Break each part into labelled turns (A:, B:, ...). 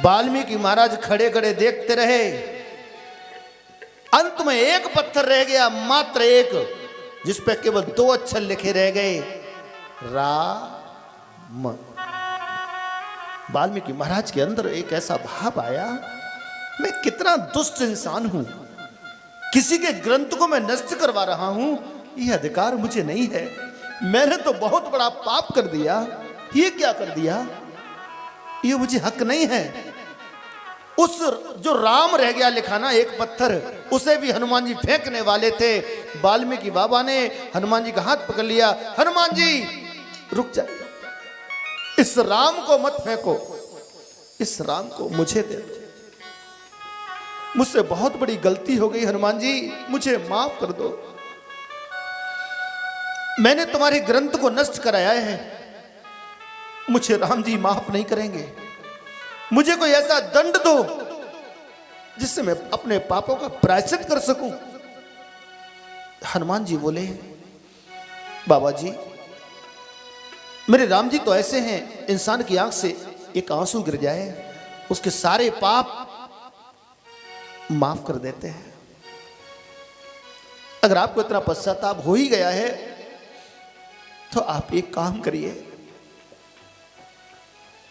A: वाल्मीकि महाराज खड़े खड़े देखते रहे। अंत में एक पत्थर रह गया, मात्र एक, जिस पे केवल 2 अक्षर लिखे रह गए, राम। वाल्मीकि महाराज के अंदर एक ऐसा भाव आया, मैं कितना दुष्ट इंसान हूं, किसी के ग्रंथ को मैं नष्ट करवा रहा हूं, यह अधिकार मुझे नहीं है। मैंने तो बहुत बड़ा पाप कर दिया, ये क्या कर दिया, ये मुझे हक नहीं है। उस जो राम रह गया लिखा ना, एक पत्थर, उसे भी हनुमान जी फेंकने वाले थे। वाल्मीकि बाबा ने हनुमान जी का हाथ पकड़ लिया, हनुमान जी रुक जाए, इस राम को मत फेंको, इस राम को मुझे दे दो, मुझसे बहुत बड़ी गलती हो गई हनुमान जी, मुझे माफ कर दो। मैंने तुम्हारे ग्रंथ को नष्ट कराया है, मुझे राम जी माफ नहीं करेंगे। मुझे कोई ऐसा दंड दो जिससे मैं अपने पापों का प्रायश्चित कर सकूं। हनुमान जी बोले, बाबा जी, मेरे राम जी तो ऐसे हैं, इंसान की आंख से एक आंसू गिर जाए उसके सारे पाप माफ कर देते हैं। अगर आपको इतना पश्चाताप हो ही गया है तो आप एक काम करिए,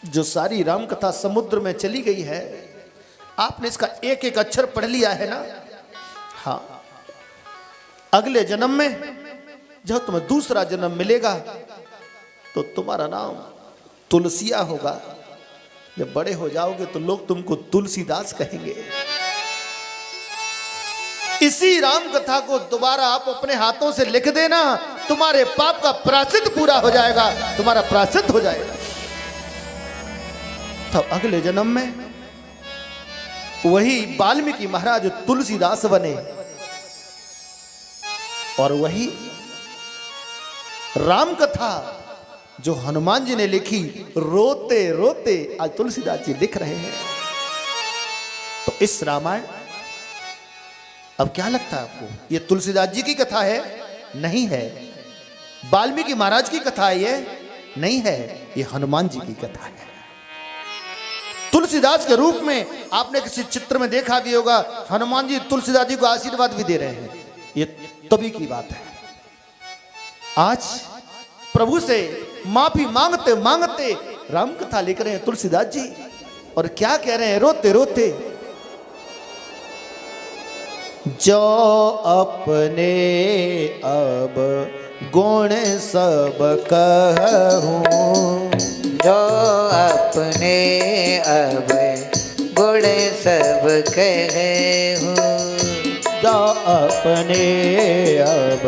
A: जो सारी राम कथा समुद्र में चली गई है, आपने इसका एक एक अक्षर पढ़ लिया है ना, हाँ, अगले जन्म में जब तुम्हें दूसरा जन्म मिलेगा तो तुम्हारा नाम तुलसिया होगा। जब बड़े हो जाओगे तो लोग तुमको तुलसीदास कहेंगे। इसी राम कथा को दोबारा आप अपने हाथों से लिख देना, तुम्हारे पाप का प्रायश्चित पूरा हो जाएगा, तुम्हारा प्रायश्चित हो जाएगा। तब अगले जन्म में वही वाल्मीकि महाराज तुलसीदास बने और वही राम कथा जो हनुमान जी ने लिखी, रोते रोते आज तुलसीदास जी लिख रहे हैं। तो इस रामायण, अब क्या लगता है आपको, ये तुलसीदास जी की कथा है? नहीं है। वाल्मीकि महाराज की कथा है? ये नहीं है, ये हनुमान जी की कथा है। तुलसीदास के रूप में आपने किसी चित्र में देखा भी होगा, हनुमान जी तुलसीदास जी को आशीर्वाद भी दे रहे हैं। ये तभी की बात है। आज प्रभु से माफी मांगते मांगते राम कथा लिख रहे हैं तुलसीदास जी, और क्या कह रहे हैं, रोते रोते, जो अपने अब गुण सब कहूं,
B: जो अपने अब गुण सब कहूं,
A: जो अपने अब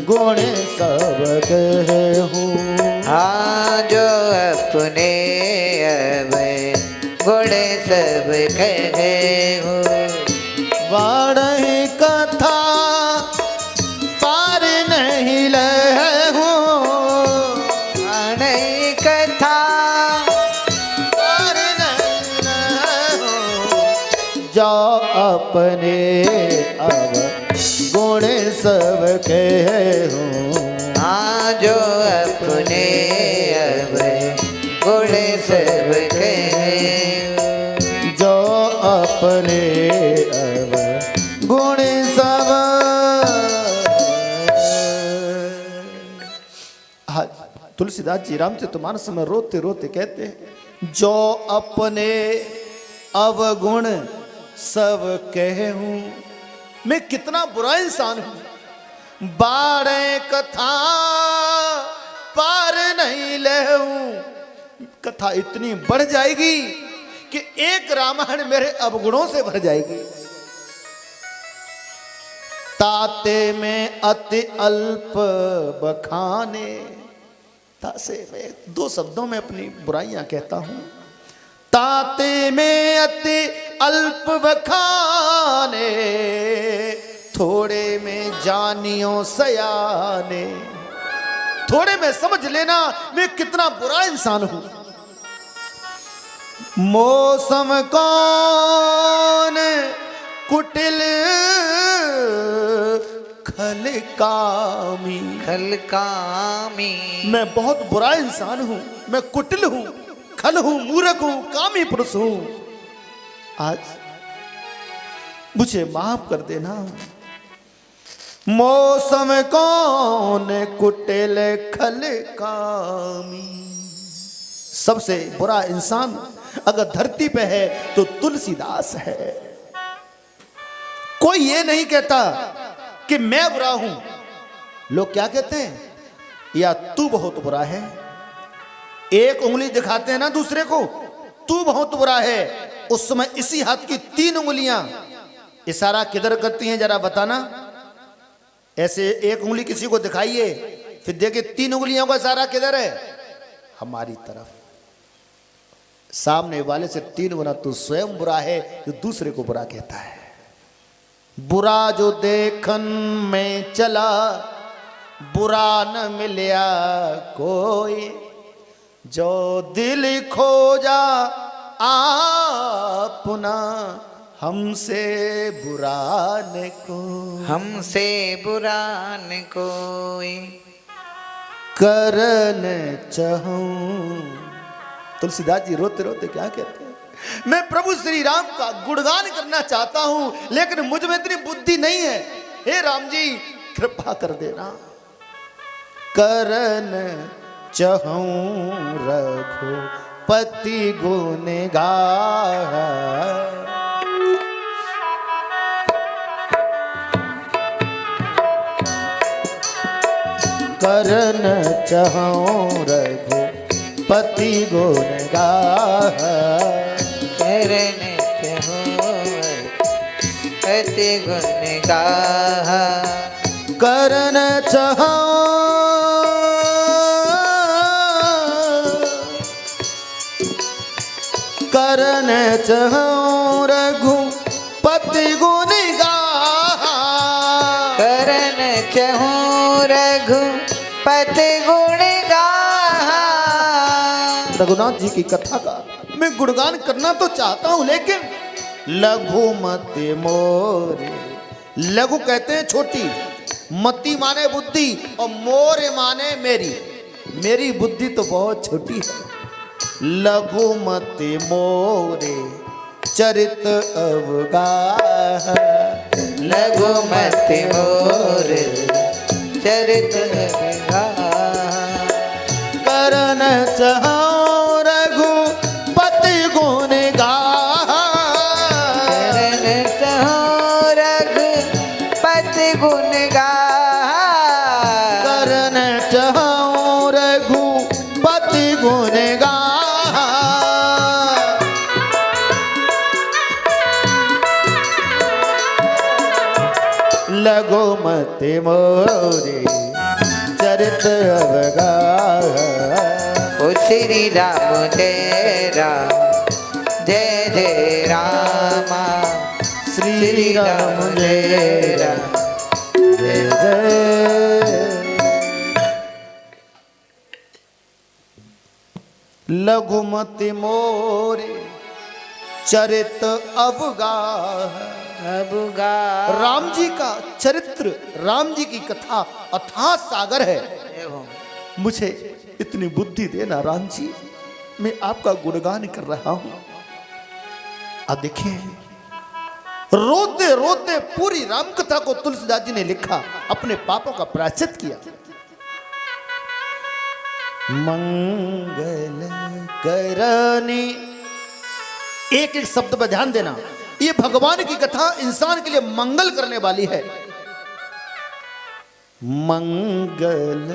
A: गुण सब कहूं,
B: हाँ, जो अपने अब गुण सब कहूं,
A: वाणी कथा पार नहीं लहूं,
B: वाणी कथा
A: पार नहीं लहूं, जो अपने अब गुण सब कहूं,
B: हाँ, जो अपने अब गुण सब कहूं,
A: जो अपने अब गुण सब। तुलसीदास जी रामचरितमानस में रोते रोते कहते हैं, जो अपने अवगुण सब कहूं, मैं कितना बुरा इंसान हूं, बाड़े कथा पार नहीं लहूं। कथा इतनी बढ़ जाएगी कि एक रामायण मेरे अवगुणों से भर जाएगी। ताते में अति अल्प बखाने, तासे मैं 2 शब्दों में अपनी बुराइयां कहता हूं, ताते में अति अल्प बखाने, थोड़े में जानियो सयाने। थोड़े में समझ लेना मैं कितना बुरा इंसान हूं। मौसम कौन कुटिल खलकामी,
B: खलकामी,
A: मैं बहुत बुरा इंसान हूं, मैं कुटिल हूं, खल हूं, मूर्ख हूं, कामी पुरुष हूं। आज मुझे माफ कर देना। मौसम कौन कुटिल खल कामी। सबसे बुरा इंसान अगर धरती पे है तो तुलसीदास है। कोई ये नहीं कहता कि मैं बुरा हूं। लोग क्या कहते हैं? या तू बहुत बुरा है। एक उंगली दिखाते हैं ना दूसरे को, तू बहुत बुरा है। उस समय इसी हाथ की 3 उंगलियां इशारा किधर करती हैं जरा बताना। ऐसे एक उंगली किसी को दिखाइए, फिर देखिए 3 उंगलियों का इशारा किधर है? हमारी तरफ। सामने वाले से 3 गुना तू स्वयं बुरा है, जो दूसरे को बुरा कहता है। बुरा जो देखन में चला, बुरा न मिलया कोई। जो दिल खोजा अपना, हमसे बुरा न कोई।
B: हमसे बुरा न कोई
A: करन चाहूं। तुलसीदास जी रोते रोते क्या कहते हैं? मैं प्रभु श्री राम का गुणगान करना चाहता हूं, लेकिन मुझ में इतनी बुद्धि नहीं है। हे राम जी कृपा कर देना। करन चाहूं रघुपति गुण गाए। करन चाहूं रघुपति गुण गाए।
B: करन चाहूं अति गुण गाहा।
A: करन चाहूं करन चाहूं रघुपति गुण गाहा।
B: करन चाहूं रघुपति गुण गाहा।
A: रघुनाथ जी की कथा का मैं गुणगान करना तो चाहता हूं, लेकिन लघुमति मोरे। लघु कहते हैं छोटी, मति माने बुद्धि, और मोरे माने मेरी। मेरी बुद्धि तो बहुत छोटी है। लघुमति मोरे चरित अवगाह।
B: लघुमति मोरे चरित अवगाह।
A: करन चाहूं रघुपति गुण गाहा।
B: करन चाहूं रघुपति गुण गाहा।
A: करन चाहूं रघुपति गुण गाहा। लघुमति मोरे चरित अवगाह।
B: ओ श्री राम जय राम, जय जय रामा।
A: श्री राम जय राम, जय जय। लघुमति मोरे चरित अवगाह।
B: अवगाह।
A: राम जी का चरित्र, राम जी की कथा अथाह सागर है। मुझे इतनी बुद्धि देना राम जी, मैं आपका गुणगान कर रहा हूं। अब देखिए, रोते रोते पूरी राम कथा को तुलसीदास जी ने लिखा, अपने पापों का प्रायश्चित किया। मंगल करनी, एक एक शब्द पर ध्यान देना। ये भगवान की कथा इंसान के लिए मंगल करने वाली है। मंगल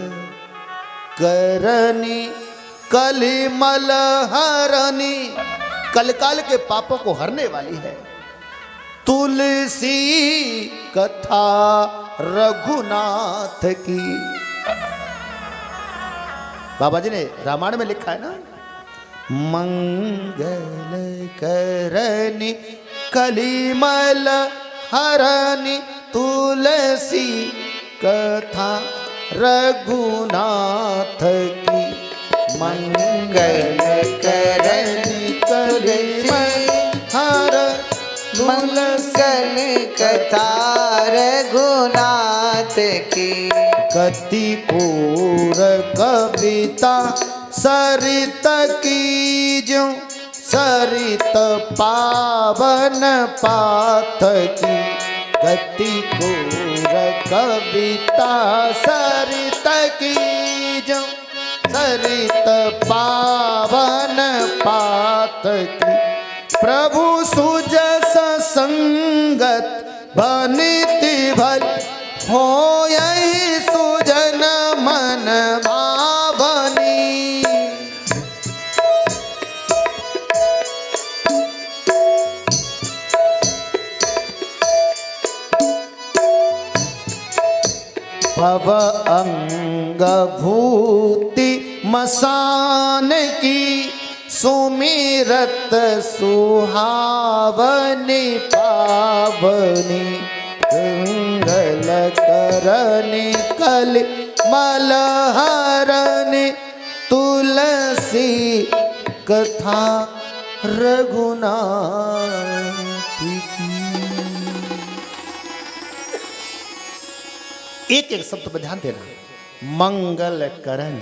A: करनी कलिमल हरनी, कलकाल के पापों को हरने वाली है। तुलसी कथा रघुनाथ की। बाबा जी ने रामायण में लिखा है ना, मंगल करनी कलिमल हरनी तुलसी कथा रघुनाथ की। मंगल करनी कलिमल हर
B: मंगल कथा रघुनाथ की।
A: कति पूर कविता सरित की जो सरित पावन पाथ की गति कोर कविता सरित की जो सरित पावन पाथ की प्रभु सुजस संगत बनिति भल हो यही सुजन मन भावनी। भव अंग भूति मसान की सुमिरत सुहावनी पावनी कंगल करनी कल मलहरनी तुलसी कथा रघुनाथ की। एक एक शब्द पर ध्यान देना। मंगल करण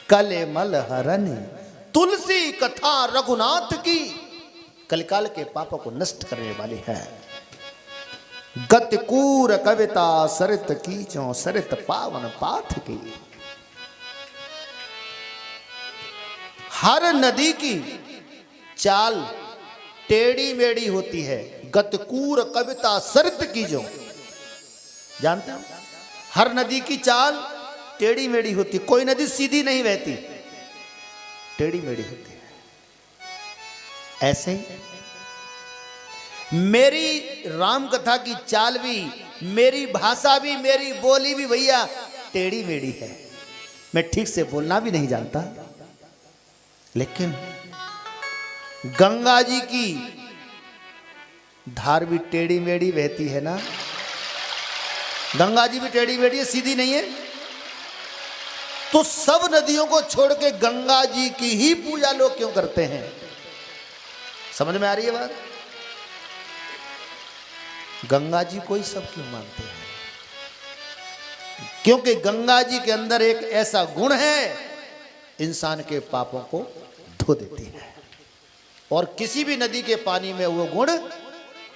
A: कलेमल हरण तुलसी कथा रघुनाथ की कलिकाल के पापों को नष्ट करने वाली है। गतिकूर कविता सरित कीचों सरित पावन पाथ की। हर नदी की चाल टेढ़ी मेढ़ी होती है। गतिकूर कविता सरित कीचों, जानते हो हर नदी की चाल टेढ़ी मेढ़ी होती, कोई नदी सीधी नहीं बहती, टेढ़ी मेढ़ी होती है। ऐसे ही मेरी राम कथा की चाल भी, मेरी भाषा भी, मेरी बोली भी भैया टेढ़ी मेढ़ी है। मैं ठीक से बोलना भी नहीं जानता, लेकिन गंगा जी की धार भी टेढ़ी मेढ़ी बहती है ना। गंगा जी भी टेढ़ी मेढ़ी है, सीधी नहीं है। तो सब नदियों को छोड़ के गंगा जी की ही पूजा लोग क्यों करते हैं? समझ में आ रही है बात? गंगा जी को ही सब क्यों मानते हैं? क्योंकि गंगा जी के अंदर एक ऐसा गुण है, इंसान के पापों को धो देती है, और किसी भी नदी के पानी में वो गुण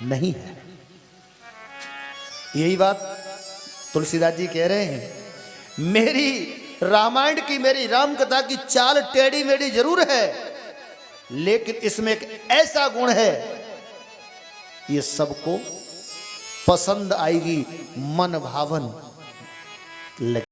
A: नहीं है। यही बात तुलसीदास जी कह रहे हैं। मेरी रामायण की, मेरी राम कथा की चाल टेढ़ी मेढ़ी जरूर है, लेकिन इसमें एक ऐसा गुण है, ये सबको पसंद आएगी, मन भावन लगे।